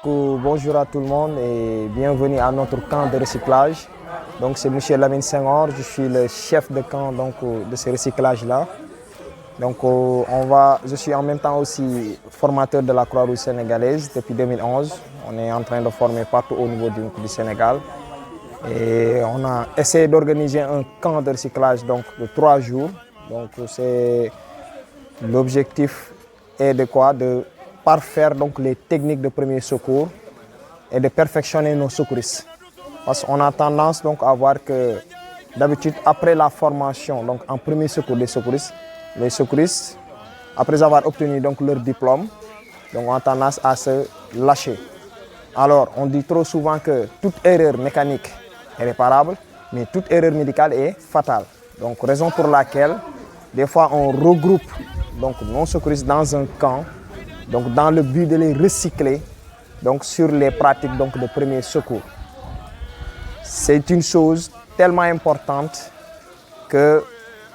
Bonjour à tout le monde et bienvenue à notre camp de recyclage. Donc c'est M. Lamine Senghor, je suis le chef de camp de ce recyclage-là. Donc je suis en même temps aussi formateur de la Croix-Rouge sénégalaise depuis 2011. On est en train de former partout au niveau du Sénégal. Et on a essayé d'organiser un camp de recyclage de 3 jours. Donc l'objectif est de quoi? De parfaire les techniques de premier secours et de perfectionner nos secouristes. Parce qu'on a tendance à voir que d'habitude, après la formation en premier secours des secouristes, les secouristes, après avoir obtenu leur diplôme, ont tendance à se lâcher. Alors, on dit trop souvent que toute erreur mécanique est réparable, mais toute erreur médicale est fatale. Donc, raison pour laquelle, des fois, on regroupe nos secouristes dans un camp, dans le but de les recycler sur les pratiques de premier secours. C'est une chose tellement importante qu'on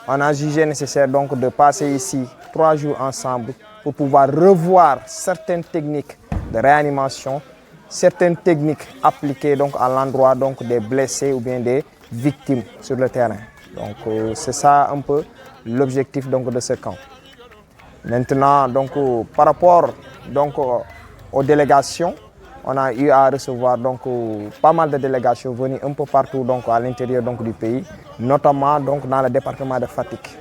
a jugé nécessaire de passer ici 3 jours ensemble pour pouvoir revoir certaines techniques de réanimation, certaines techniques appliquées à l'endroit des blessés ou bien des victimes sur le terrain. Donc c'est ça un peu l'objectif de ce camp. Maintenant, par rapport aux délégations, on a eu à recevoir pas mal de délégations venues un peu partout à l'intérieur du pays, notamment dans le département de Fatick.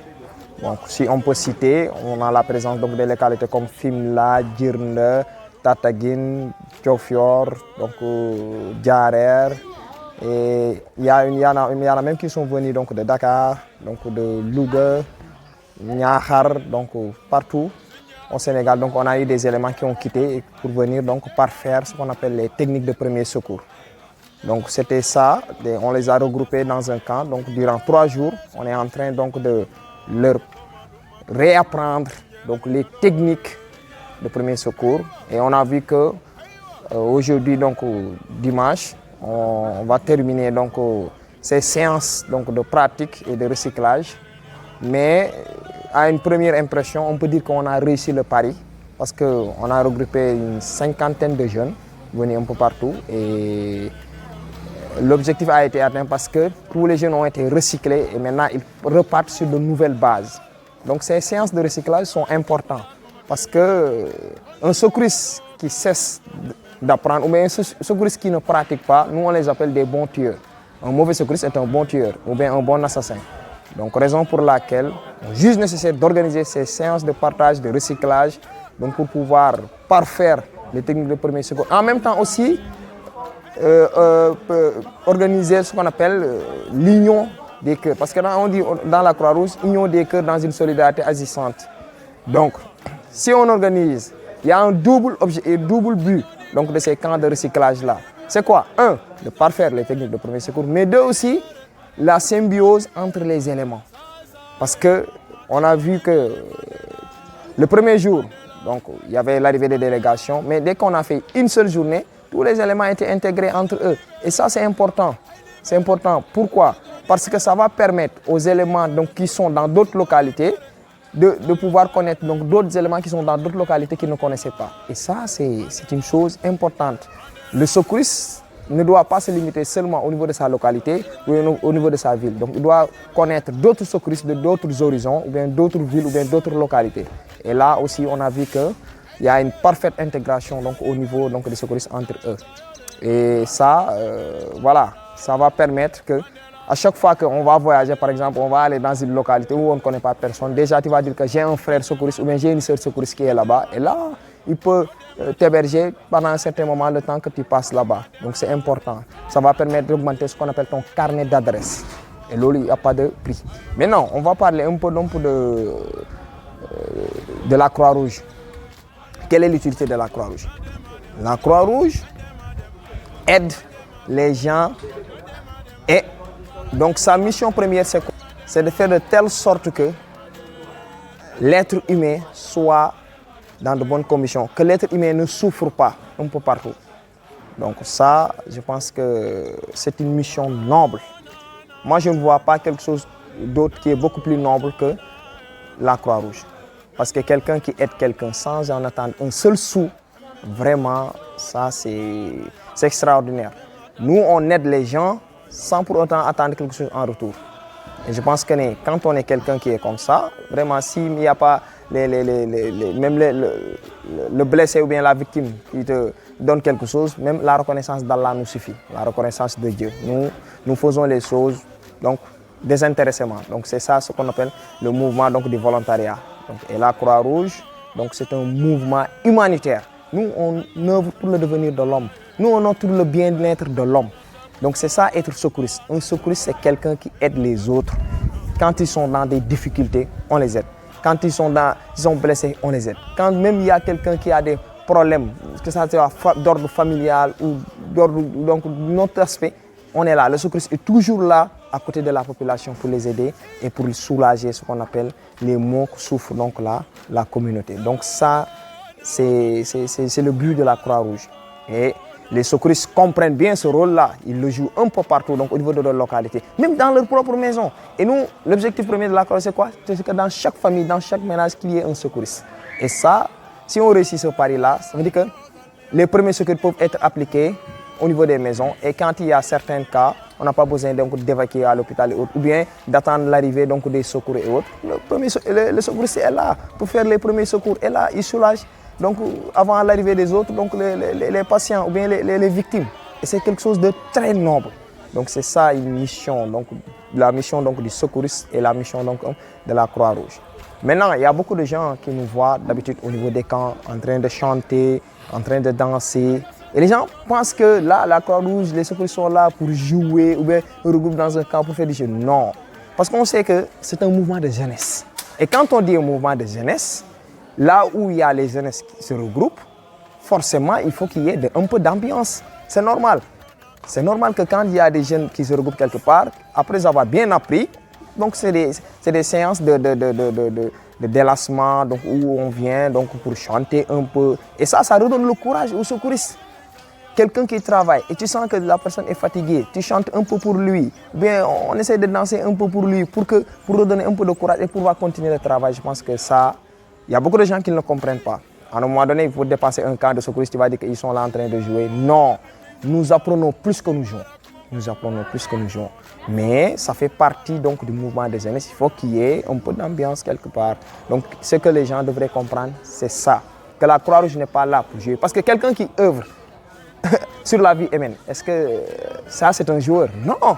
Donc, si on peut citer, on a la présence des localités comme Fimela, Djirnda, Tataguine, Diofior, Diarer. Et il y en a même qui sont venus de Dakar, de Louga, Niakhar, partout au Sénégal. Donc on a eu des éléments qui ont quitté pour venir parfaire ce qu'on appelle les techniques de premier secours. Donc c'était ça, on les a regroupés dans un camp. Donc durant 3 jours, on est en train de leur réapprendre les techniques de premier secours. Et on a vu que aujourd'hui, dimanche, on va terminer ces séances de pratique et de recyclage. Mais à une première impression, on peut dire qu'on a réussi le pari parce qu'on a regroupé une 50aine de jeunes venus un peu partout et l'objectif a été atteint parce que tous les jeunes ont été recyclés et maintenant ils repartent sur de nouvelles bases. Donc ces séances de recyclage sont importantes parce qu'un secouriste qui cesse d'apprendre ou bien un secouriste qui ne pratique pas, nous on les appelle des bons tueurs. Un mauvais secouriste est un bon tueur ou bien un bon assassin. Donc, raison pour laquelle on juge nécessaire d'organiser ces séances de partage, de recyclage, pour pouvoir parfaire les techniques de premier secours. En même temps aussi, organiser ce qu'on appelle l'union des cœurs. Parce que on dit dans la Croix-Rouge, union des cœurs dans une solidarité agissante. Donc, si on organise, il y a un double but de ces camps de recyclage-là. C'est quoi? 1, de parfaire les techniques de premier secours, mais 2 aussi, la symbiose entre les éléments. Parce qu'on a vu que le premier jour, il y avait l'arrivée des délégations, mais dès qu'on a fait une seule journée, tous les éléments étaient intégrés entre eux. Et ça, c'est important. C'est important. Pourquoi? Parce que ça va permettre aux éléments qui sont dans d'autres localités de pouvoir connaître d'autres éléments qui sont dans d'autres localités qu'ils ne connaissaient pas. Et ça, c'est une chose importante. Le secouriste ne doit pas se limiter seulement au niveau de sa localité ou au niveau de sa ville. Donc il doit connaître d'autres secouristes de d'autres horizons ou bien d'autres villes ou bien d'autres localités. Et là aussi, on a vu qu'il y a une parfaite intégration au niveau des secouristes entre eux. Et ça, voilà, ça va permettre que à chaque fois qu'on va voyager, par exemple, on va aller dans une localité où on ne connaît pas personne. Déjà, tu vas dire que j'ai un frère secouriste ou bien j'ai une sœur secouriste qui est là-bas. Et là, il peut t'héberger pendant un certain moment le temps que tu passes là-bas. Donc c'est important. Ça va permettre d'augmenter ce qu'on appelle ton carnet d'adresse. Et là, il n'y a pas de prix. Maintenant, on va parler un peu de la Croix-Rouge. Quelle est l'utilité de la Croix-Rouge? La Croix-Rouge aide les gens et donc sa mission première, c'est de faire de telle sorte que l'être humain soit dans de bonnes conditions, que l'être humain ne souffre pas un peu partout. Donc ça, je pense que c'est une mission noble. Moi, je ne vois pas quelque chose d'autre qui est beaucoup plus noble que la Croix-Rouge. Parce que quelqu'un qui aide quelqu'un sans en attendre un seul sou, vraiment, ça c'est extraordinaire. Nous, on aide les gens sans pour autant attendre quelque chose en retour. Et je pense que quand on est quelqu'un qui est comme ça, vraiment, s'il n'y a pas même le blessé ou bien la victime qui te donne quelque chose, même la reconnaissance d'Allah nous suffit, la reconnaissance de Dieu. Nous faisons les choses donc, désintéressement. Donc c'est ça ce qu'on appelle le mouvement donc, du volontariat. Donc, et la Croix-Rouge, c'est un mouvement humanitaire. Nous, on œuvre pour le devenir de l'homme. Nous, on œuvre pour le bien-être de l'homme. Donc c'est ça être secouriste. Un secouriste, c'est quelqu'un qui aide les autres. Quand ils sont dans des difficultés, on les aide. Quand ils sont blessés, on les aide. Quand même il y a quelqu'un qui a des problèmes, que ça soit d'ordre familial ou d'ordre notre aspect, on est là. Le secouriste est toujours là à côté de la population pour les aider et pour soulager ce qu'on appelle les maux que souffre donc la communauté. Donc ça, c'est le but de la Croix-Rouge. Et les secouristes comprennent bien ce rôle-là. Ils le jouent un peu partout, donc au niveau de leur localité, même dans leur propre maison. Et nous, l'objectif premier de la Croix, c'est quoi? C'est que dans chaque famille, dans chaque ménage, qu'il y ait un secouriste. Et ça, si on réussit ce pari-là, ça veut dire que les premiers secours peuvent être appliqués au niveau des maisons. Et quand il y a certains cas, on n'a pas besoin d'évacuer à l'hôpital et autres, ou bien d'attendre l'arrivée des secours et autres. Le secouriste est là pour faire les premiers secours. Et là, il soulage. Donc, avant l'arrivée des autres, donc les patients ou bien les victimes. Et c'est quelque chose de très noble. Donc, c'est ça une mission, donc, la mission donc, du secouriste et la mission donc, de la Croix-Rouge. Maintenant, il y a beaucoup de gens qui nous voient d'habitude au niveau des camps en train de chanter, en train de danser. Et les gens pensent que là, la Croix-Rouge, les secouristes sont là pour jouer ou bien regroupent dans un camp pour faire du jeu. Non. Parce qu'on sait que c'est un mouvement de jeunesse. Et quand on dit un mouvement de jeunesse, là où il y a les jeunesses qui se regroupent, forcément, il faut qu'il y ait un peu d'ambiance. C'est normal. C'est normal que quand il y a des jeunes qui se regroupent quelque part, après avoir bien appris, donc c'est des séances de délassement donc, où on vient donc, pour chanter un peu. Et ça redonne le courage aux secouristes. Quelqu'un qui travaille et tu sens que la personne est fatiguée, tu chantes un peu pour lui, bien on essaie de danser un peu pour lui pour redonner un peu de courage et pouvoir continuer le travail. Je pense que ça, il y a beaucoup de gens qui ne le comprennent pas. À un moment donné, il faut dépasser un camp de secouristes, tu vas dire qu'ils sont là en train de jouer. Non, nous apprenons plus que nous jouons. Nous apprenons plus que nous jouons. Mais ça fait partie donc du mouvement des jeunesse. Il faut qu'il y ait un peu d'ambiance quelque part. Donc ce que les gens devraient comprendre, c'est ça. Que la Croix-Rouge n'est pas là pour jouer. Parce que quelqu'un qui œuvre sur la vie humaine, est-ce que ça c'est un joueur? Non.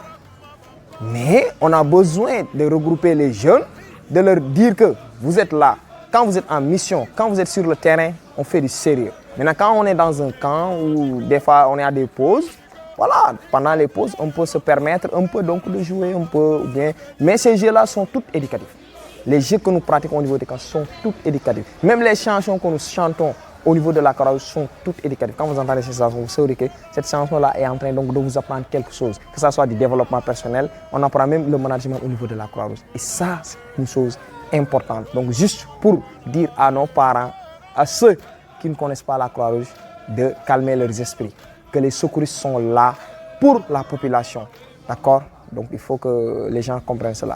Mais on a besoin de regrouper les jeunes, de leur dire que vous êtes là. Quand vous êtes en mission, quand vous êtes sur le terrain, on fait du sérieux. Maintenant, quand on est dans un camp où des fois on est à des pauses, voilà, pendant les pauses, on peut se permettre un peu donc de jouer un peu bien. Mais ces jeux-là sont tous éducatifs. Les jeux que nous pratiquons au niveau des camps sont tous éducatifs. Même les chansons que nous chantons au niveau de la Croix-Rouge sont toutes éducatives. Quand vous entendez ces chansons, vous saurez que cette chanson-là est en train donc de vous apprendre quelque chose. Que ce soit du développement personnel, on apprend même le management au niveau de la Croix-Rouge. Et ça, c'est une chose importante. Donc juste pour dire à nos parents, à ceux qui ne connaissent pas la Croix-Rouge, de calmer leurs esprits. Que les secouristes sont là pour la population. D'accord? Donc il faut que les gens comprennent cela.